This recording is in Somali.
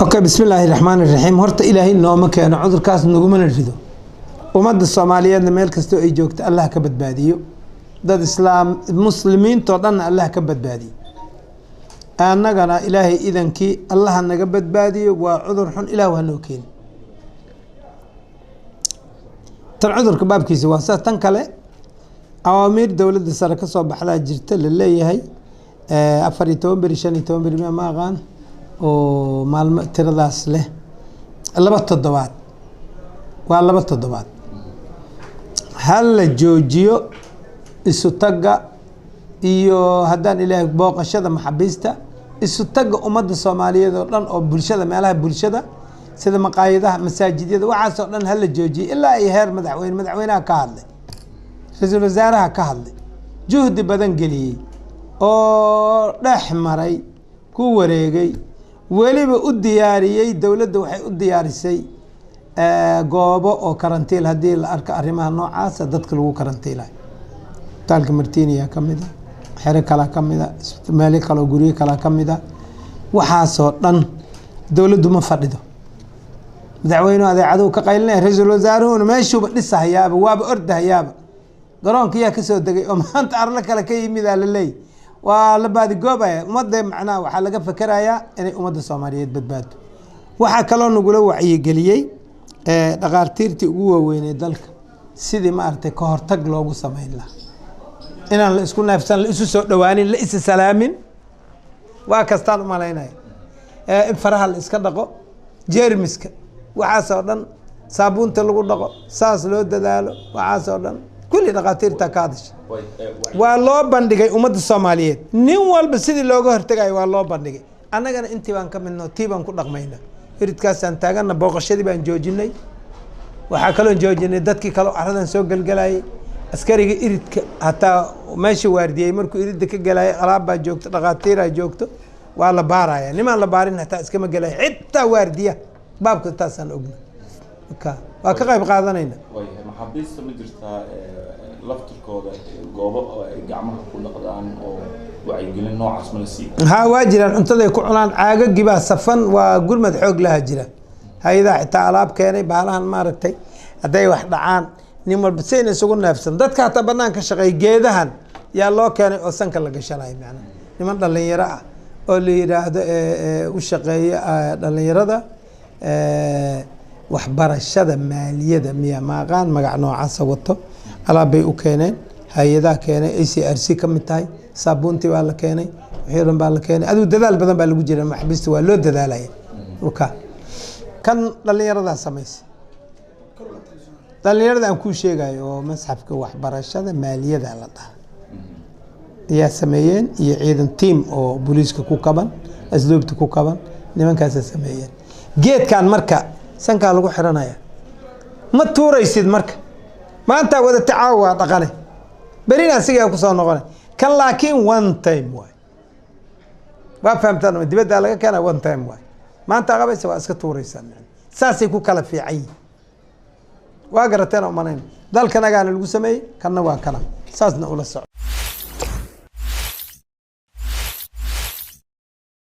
اوكي بسم الله الرحمن الرحيم هرت إلهي نوما كان عذر كاس نقوم نرفضه ومد الصوماليين ميل كستو اي جوجت الله كبد باديو ضد اسلام المسلمين طردنا الله كبد بادي أنا إلهي إذن كي الله نقبد بادي وعذر حن إله هنوكين تنعذر كباب كي سواسات تنكله أوامر دولة السركة صوب حلا جرت لله هي أفريتون بريشانيتون بريما ماغان ومال ترداس له لبط الضوات ولبط الضوات هل جوجيو السوتجا iyo haddaan ilaahay booqashada maxabiista isu tag umada Soomaaliyeed oo dhan oo bulshada meelaha bulshada sida maqaayadaha masaajidyada waxaas oo dhan hal la joojiyo ilaa ay heer madaxweynaha ka hadlay ra'iisul wasaaraha ka hadlay juhdi badan galiyay oo dhex maray ku wareegay waliba u diyaariyay dawladda waxay u diyaarisay goobo oo karantiil hadii la arko arrimaha noocaas dadka lagu karantiilay talka martiiniya kamida xere kala kamida meel kala guriye kala kamida waxaasoo dhan dawladdu ma fadhido madaxweynuhu adeecadu ka qaylinay ra'iisul wasaaruhu meeshuuba dhisahayaaba waaba ordahayaaba garoonkiya ka soo dagay oo maanta arla kala ka yimid la leey waa la baadi goobay umada macnaa waxa laga fakarayaa inay umada Soomaaliyeed badbaado waxa kale oo nagu la wacyi galiyay dhaqaartiirtii ugu waaweynay dalka sidii ma artay ka hortag loogu sameyn lahaa inaan la isku naafsan la isu soo dhawaanin la is salaamin waa kastaan u maleynay in faraha la iska dhaqo jeermiska waxa soo dhan saabuunta lagu dhaqo saas loo dadaalo waxa soo dhan kulli dhaqaatiirta ka hadashay waa loo bandhigay umada Soomaaliyeed nin walba sidii looga hortagay waa loo bandhigay annagana intii baan ka midno tiibaan ku dhaqmayna iridkaas aan taagana booqashadii baan joojinay waxa kale oo joojinay dadkii kale aradan soo galgalayay askariga iridka hataa meesha waardiyay markuu iridda ka galay alaab baa joogto dhaqaatiira joogto waa la baaraya niman la baarin hataa iska ma galay xitaa waardiya baabka taasan ogna waa ka qayb qaadanayna way maxabiista ma jirtaa laftirkooda goobo ay gacmaha ku dhaqdaan oo wacyigelin noocaas ma la siiyo ha waa jiraan cuntada ay ku cunaan caagagii baa safan waa gurmad xoog laha jira hay'ada xitaa alaab keenay baalahan maaragtay haday wax dhacaan nin walba seen isugu naafsan dadka hata banaanka shaqay geedahan yaa loo keenay oo sanka laga shalay macna niman dhalinyaro ah oo la yiraahdo u shaqeeya dhalinyarada waxbarashada maaliyada miya maaqaan magac noocaas wato alaabay u keeneen hay'adaha keenay ACRC kamid tahay saabuuntii waa la keenay wixii baa la keenay aduu dadaal badan baa lagu jiraa maxbista waa loo dadaalay kan dhalinyarada sameysay dhalinyarada aan ku sheegay oo masxafka waxbarashada maaliyada la dhahay ayaa sameeyeen iyo ciidan team oo booliiska ku kaban asluubta ku kaban nimankaas sameeyeen geedkan marka sanka lagu xiranaya ma tuuraysid marka maanta wada tacaawa dhaqane berina asiga ku soo noqonay kan laakiin one time way waa fahamtaan dibadda laga keenay one time way maanta qabaysa waa iska tuuraysan saasay ku kala fiicay waa garateen oo manayn dalkanaga lagu sameeyay kana waa kana saasna ula socdo